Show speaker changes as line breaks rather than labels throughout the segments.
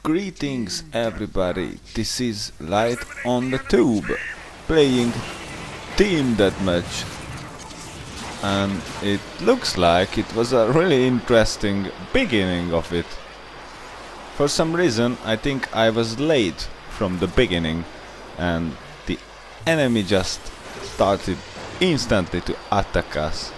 Greetings everybody, this is Light on the Tube, playing Team Deathmatch, and it looks like it was a really interesting beginning of it. For some reason I think I was late from the beginning and the enemy just started instantly to attack us.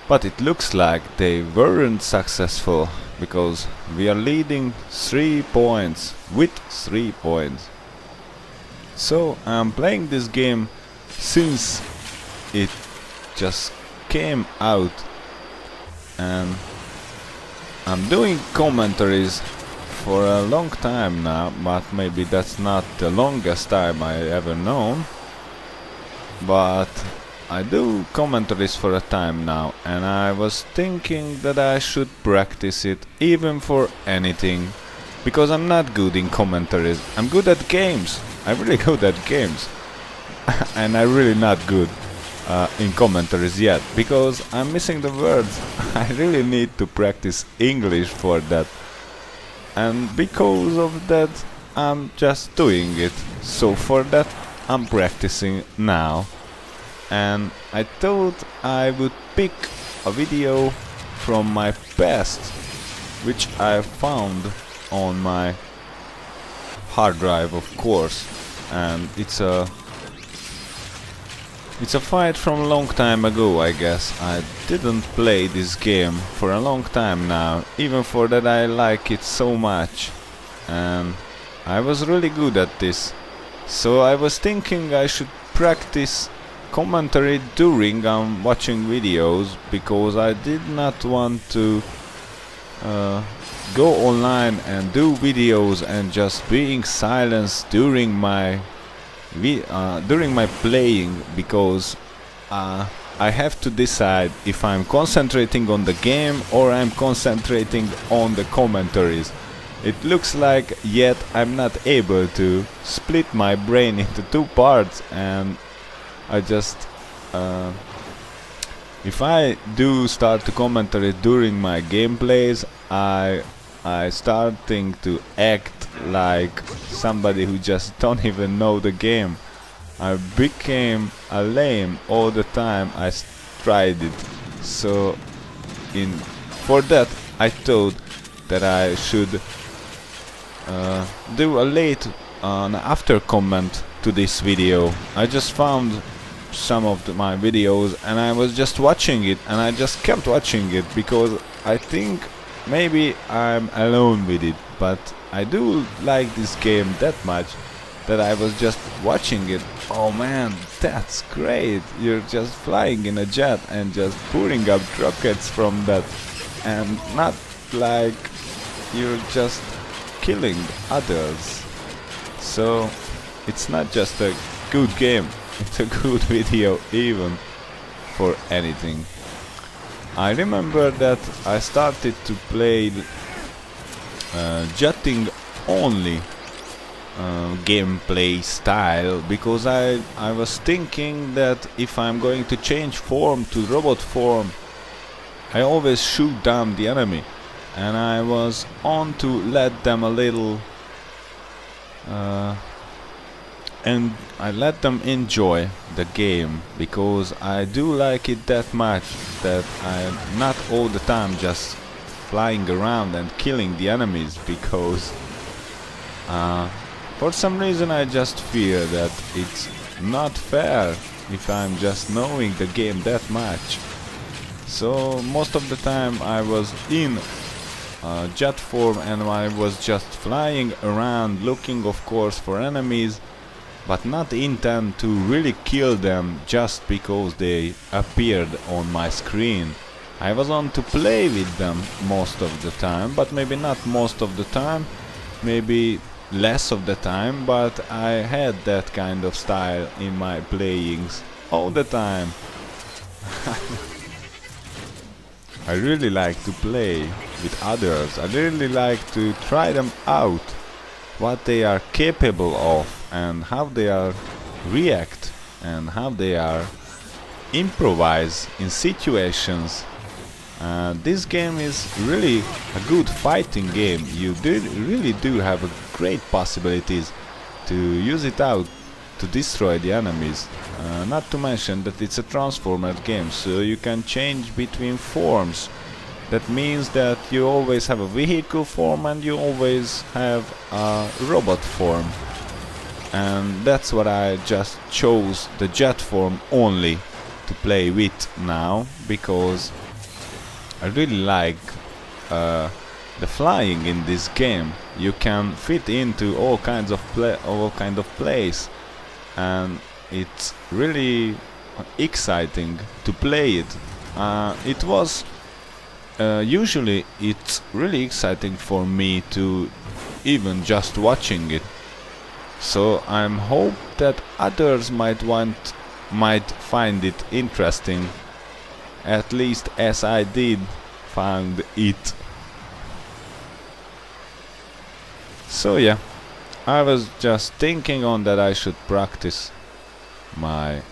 But it looks like they weren't successful, because we are leading 3 points, with 3 points. So I'm playing this game since it just came out, and I'm doing commentaries for a long time now, but maybe that's not the longest time I ever known. But I do commentaries for a time now, and I was thinking that I should practice it even for anything, because I'm not good in commentaries. I'm good at games, I'm really good at games and I'm really not good in commentaries yet, because I'm missing the words. I really need to practice English for that, and because of that I'm just doing it. So for that I'm practicing now. And I thought I would pick a video from my past, which I found on my hard drive, of course, and it's a fight from a long time ago, I guess. I didn't play this game for a long time now, even for that I like it so much, and I was really good at this. So I was thinking I should practice commentary during I'm watching videos, because I did not want to go online and do videos and just being silenced during my playing, because I have to decide if I'm concentrating on the game or I'm concentrating on the commentaries. It looks like yet I'm not able to split my brain into 2 parts, and I just if I do start to commentary during my gameplays, I starting to act like somebody who just don't even know the game. I became a lame all the time I tried it. So for that I thought that I should do a late after comment to this video. I just found some of my videos and I was just watching it, and I just kept watching it because I think maybe I'm alone with it, but I do like this game that much that I was just watching it. Oh man, that's great! You're just flying in a jet and just pouring up rockets from that, and not like you're just killing others. So it's not just a good game, it's a good video even for anything. I remember that I started to play jetting only gameplay style, because I was thinking that if I'm going to change form to robot form, I always shoot down the enemy, and I was on to let them a little and I let them enjoy the game, because I do like it that much that I'm not all the time just flying around and killing the enemies, because for some reason I just fear that it's not fair if I'm just knowing the game that much. So most of the time I was in jet form and I was just flying around looking, of course, for enemies, but not intent to really kill them just because they appeared on my screen. I was on to play with them most of the time, but maybe not most of the time, maybe less of the time, but I had that kind of style in my playings all the time. I really like to play with others. I really like to try them out, what they are capable of and how they are react and how they are improvise in situations This game is really a good fighting game. You really do have a great possibilities to use it out to destroy the enemies. Not to mention that it's a transformer game, so you can change between forms. That means that you always have a vehicle form and you always have a robot form. And that's what I just chose, the jet form only to play with now, because I really like the flying in this game. You can fit into all kinds of place, and it's really exciting to play it. It was usually it's really exciting for me to even just watching it. So I'm hope that others might find it interesting, at least as I did find it. So yeah, I was just thinking on that I should practice my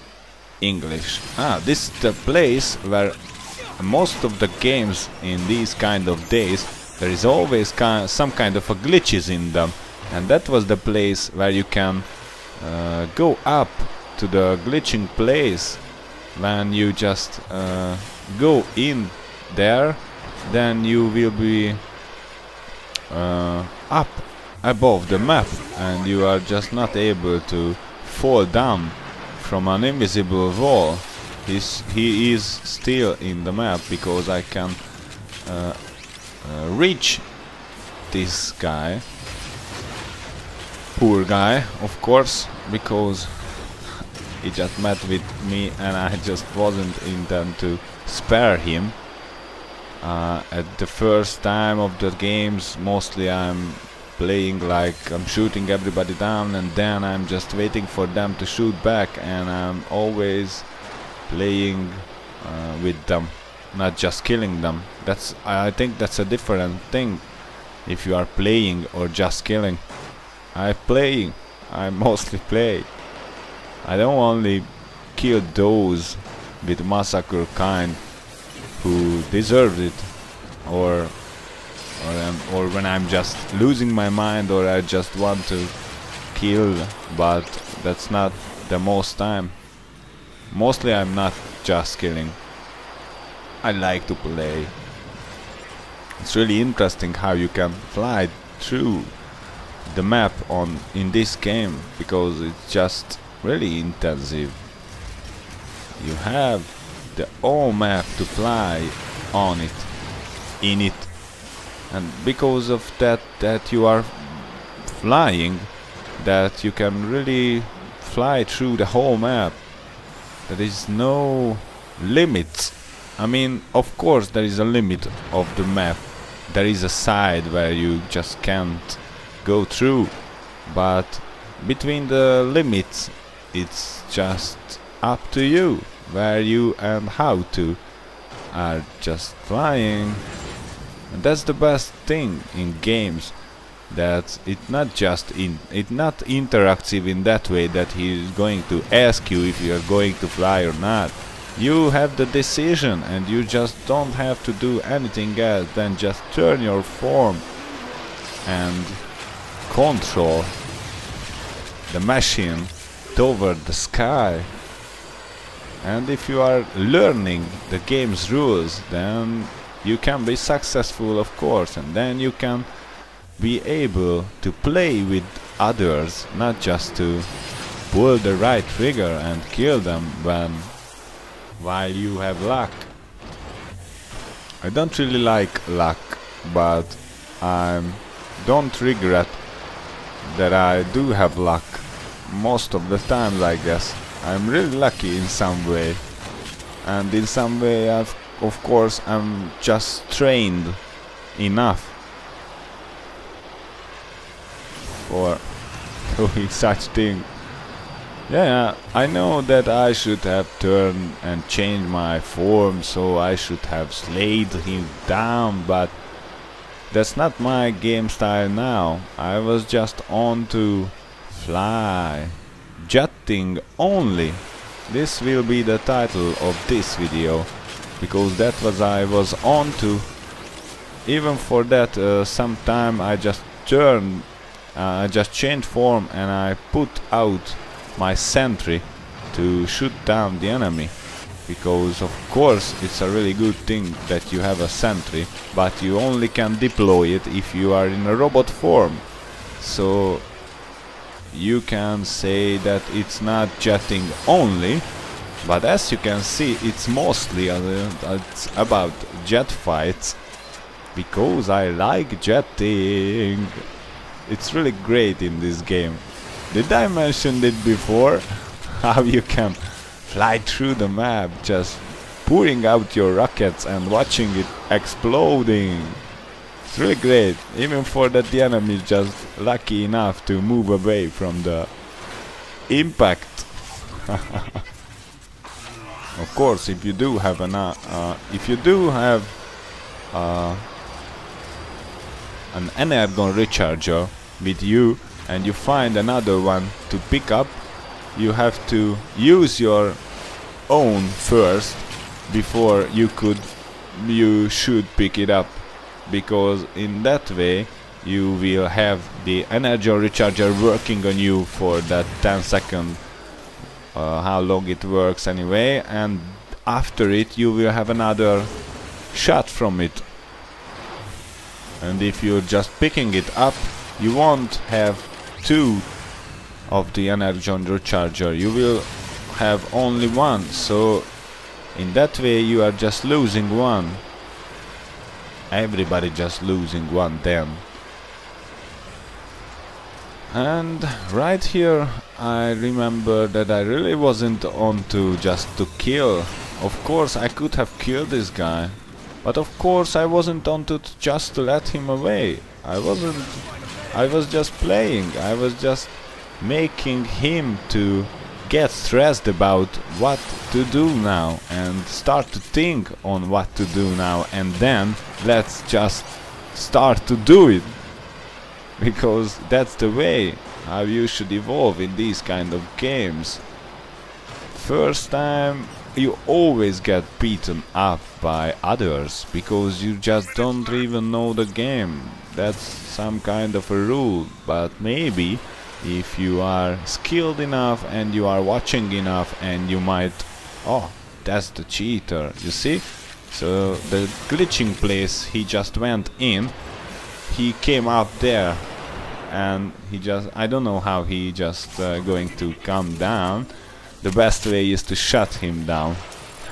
English. This is the place where most of the games in these kind of days, there is always some kind of a glitches in them, and that was the place where you can go up to the glitching place. When you just go in there, then you will be up above the map, and you are just not able to fall down from an invisible wall. He is still in the map, because I can reach this guy. Poor guy, of course, because he just met with me and I just wasn't intend to spare him. At the first time of the games, mostly I'm playing like I'm shooting everybody down, and then I'm just waiting for them to shoot back, and I'm always playing with them, not just killing them. I think that's a different thing, if you are playing or just killing. I mostly play. I don't only kill those with massacre kind who deserve it, or when I'm just losing my mind, or I just want to kill, but that's not the most time. Mostly I'm not just killing. I like to play. It's really interesting how you can fly through the map in this game, because it's just really intensive. You have the whole map to fly on it, in it, and because of that you are flying, that you can really fly through the whole map. There is no limits. I mean, of course there is a limit of the map. There is a side where you just can't go through, but between the limits it's just up to you where you and how to are just flying. And that's the best thing in games, that it's not interactive in that way that he is going to ask you if you are going to fly or not. You have the decision, and you just don't have to do anything else than just turn your form and control the machine toward the sky. And if you are learning the game's rules, then you can be successful, of course, and then you can be able to play with others, not just to pull the right trigger and kill them while you have luck. I don't really like luck, but I don't regret that I do have luck most of the times. I guess I'm really lucky in some way, and in some way of course I'm just trained enough for doing such thing. Yeah, I know that I should have turned and changed my form, so I should have slayed him down, but that's not my game style now. I was just on to fly, jetting only. This will be the title of this video. because that was I was on to. Even for that, sometime I just changed form and I put out my sentry to shoot down the enemy. Because of course it's a really good thing that you have a sentry, but you only can deploy it if you are in a robot form. So you can say that it's not jetting only, but as you can see it's mostly it's about jet fights, because I like jetting. It's really great in this game. Did I mention it before? How you can fly through the map just pouring out your rockets and watching it exploding. It's really great. Even for that the enemy is just lucky enough to move away from the impact. Of course, if you do have an energon recharger with you and you find another one to pick up, you have to use your own first before you should pick it up, because in that way you will have the energon recharger working on you for that 10 seconds, how long it works anyway, and after it you will have another shot from it. And if you're just picking it up, you won't have two of the energon recharger, you will have only one, so in that way you are just losing one. Everybody just losing one then. And right here I remember that I really wasn't on to just to kill. Of course I could have killed this guy, but of course I wasn't on to just to let him away. I was just playing. I was just making him to get stressed about what to do now and start to think on what to do now, and then let's just start to do it, because that's the way how you should evolve in these kind of games. First time you always get beaten up by others because you just don't even know the game. That's some kind of a rule, but maybe if you are skilled enough and you are watching enough, and you might, oh, that's the cheater, you see? So the glitching place he just went in, he came up there and he just, I don't know how he just going to come down. The best way is to shut him down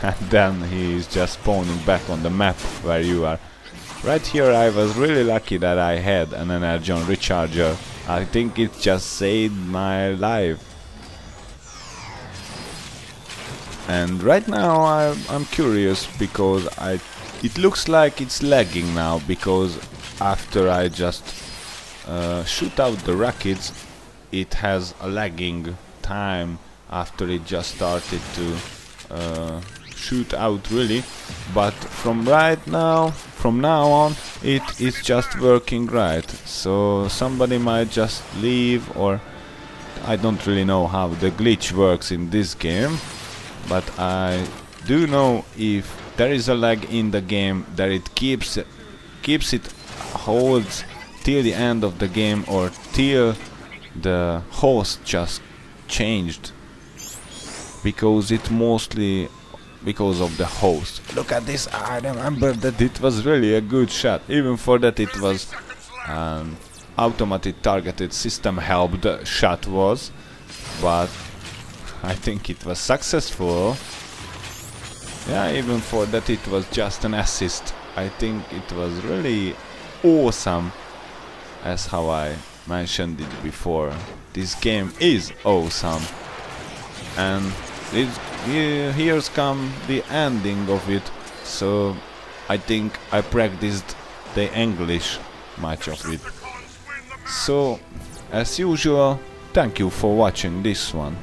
and then he is just spawning back on the map where you are. Right here I was really lucky that I had an energon recharger. I think it just saved my life. And right now I'm curious because it looks like it's lagging now, because after I just shoot out the rockets, it has a lagging time after it just started to shoot out really. But from now on it is just working right. So somebody might just leave, or I don't really know how the glitch works in this game, but I do know if there is a lag in the game that it keeps it holds till the end of the game, or till the host just changed, because it mostly because of the host. Look at this, I remember that it was really a good shot. Even for that it was an automatic targeted system helped shot was, but I think it was successful. Yeah, even for that it was just an assist. I think it was really awesome, as how I mentioned it before. This game is awesome, and here's come the ending of it. So I think I practiced the English much of it. So as usual, thank you for watching this one.